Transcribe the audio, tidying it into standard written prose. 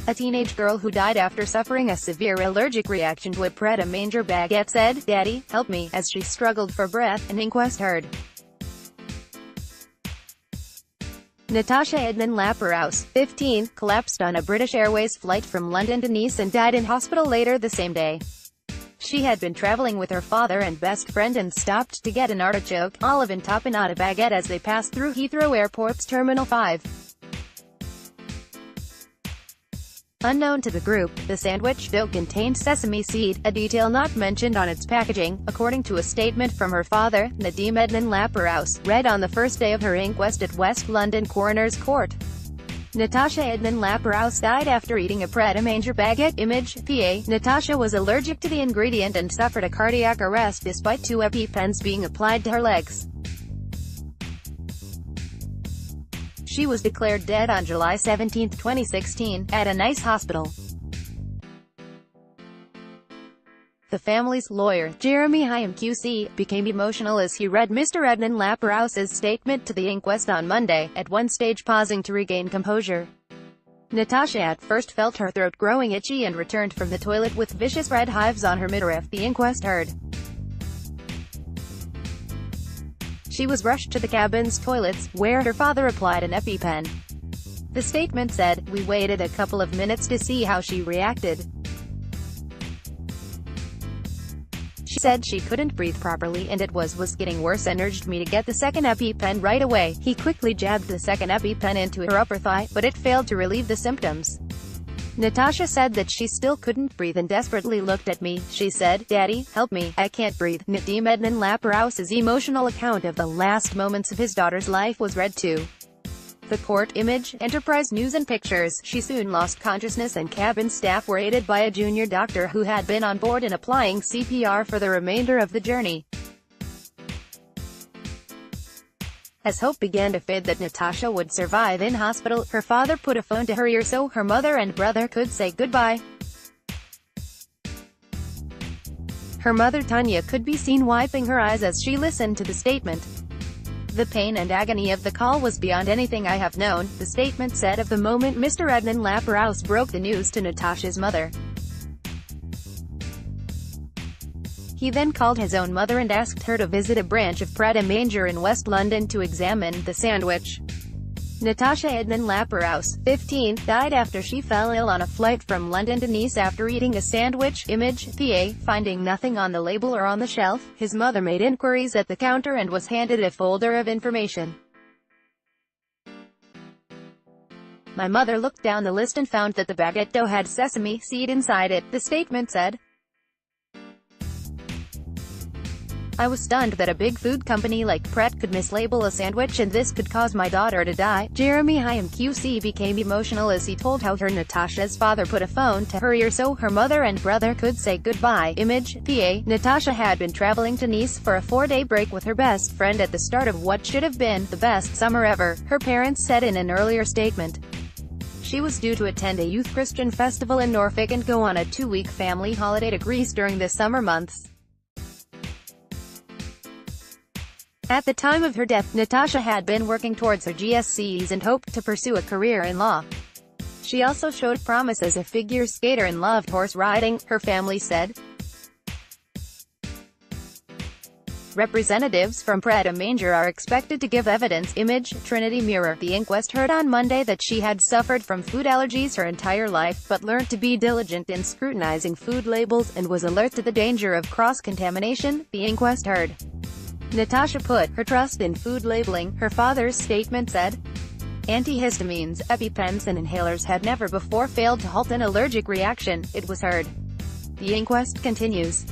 a teenage girl who died after suffering a severe allergic reaction to a Pret Manger baguette, said, "Daddy, help me," as she struggled for breath, an inquest heard. Natasha Ednan-Laperouse, 15, collapsed on a British Airways flight from London to Nice and died in hospital later the same day. She had been traveling with her father and best friend and stopped to get an artichoke, olive and tapenade baguette as they passed through Heathrow Airport's Terminal 5. Unknown to the group, the sandwich dough contained sesame seed, a detail not mentioned on its packaging, according to a statement from her father, Natasha Ednan-Laperouse, read on the first day of her inquest at West London Coroner's Court. Natasha Ednan-Laperouse died after eating a Pret Manger baguette. Image, PA. Natasha was allergic to the ingredient and suffered a cardiac arrest despite 2 EpiPens being applied to her legs. She was declared dead on July 17, 2016, at a Nice hospital. The family's lawyer, Jeremy Hyam QC, became emotional as he read Mr. Ednan-Laperouse's statement to the inquest on Monday, at one stage pausing to regain composure. Natasha at first felt her throat growing itchy and returned from the toilet with vicious red hives on her midriff, the inquest heard. She was rushed to the cabin's toilets, where her father applied an EpiPen. The statement said, "We waited a couple of minutes to see how she reacted. She said she couldn't breathe properly and it was getting worse and urged me to get the second EpiPen right away." He quickly jabbed the second EpiPen into her upper thigh, but it failed to relieve the symptoms. Natasha said that she still couldn't breathe and desperately looked at me. She said, "Daddy, help me, I can't breathe." Natasha Ednan-Laperouse's emotional account of the last moments of his daughter's life was read to the court. Image, Enterprise News and Pictures. She soon lost consciousness and cabin staff were aided by a junior doctor who had been on board in applying CPR for the remainder of the journey. As hope began to fade that Natasha would survive in hospital, her father put a phone to her ear so her mother and brother could say goodbye. Her mother Tanya could be seen wiping her eyes as she listened to the statement. "The pain and agony of the call was beyond anything I have known," the statement said of the moment Mr. Ednan-Laperouse broke the news to Natasha's mother. He then called his own mother and asked her to visit a branch of Pret Manger in West London to examine the sandwich. Natasha Ednan-Laperouse, 15, died after she fell ill on a flight from London to Nice after eating a sandwich. Image, PA. Finding nothing on the label or on the shelf, his mother made inquiries at the counter and was handed a folder of information. "My mother looked down the list and found that the baguette dough had sesame seed inside it," the statement said. "I was stunned that a big food company like Pret could mislabel a sandwich and this could cause my daughter to die." Jeremy Hyam QC became emotional as he told how Natasha's father put a phone to her ear so her mother and brother could say goodbye. Image, PA. Natasha had been traveling to Nice for a 4-day break with her best friend at the start of what should have been the best summer ever, her parents said in an earlier statement. She was due to attend a youth Christian festival in Norfolk and go on a 2-week family holiday to Greece during the summer months. At the time of her death, Natasha had been working towards her GCSEs and hoped to pursue a career in law. She also showed promise as a figure skater and loved horse riding, her family said. Representatives from Pret Manger are expected to give evidence. Image, Trinity Mirror. The inquest heard on Monday that she had suffered from food allergies her entire life, but learned to be diligent in scrutinizing food labels, and was alert to the danger of cross-contamination, the inquest heard. Natasha put her trust in food labeling, her father's statement said. Antihistamines, EpiPens and inhalers had never before failed to halt an allergic reaction, it was heard. The inquest continues.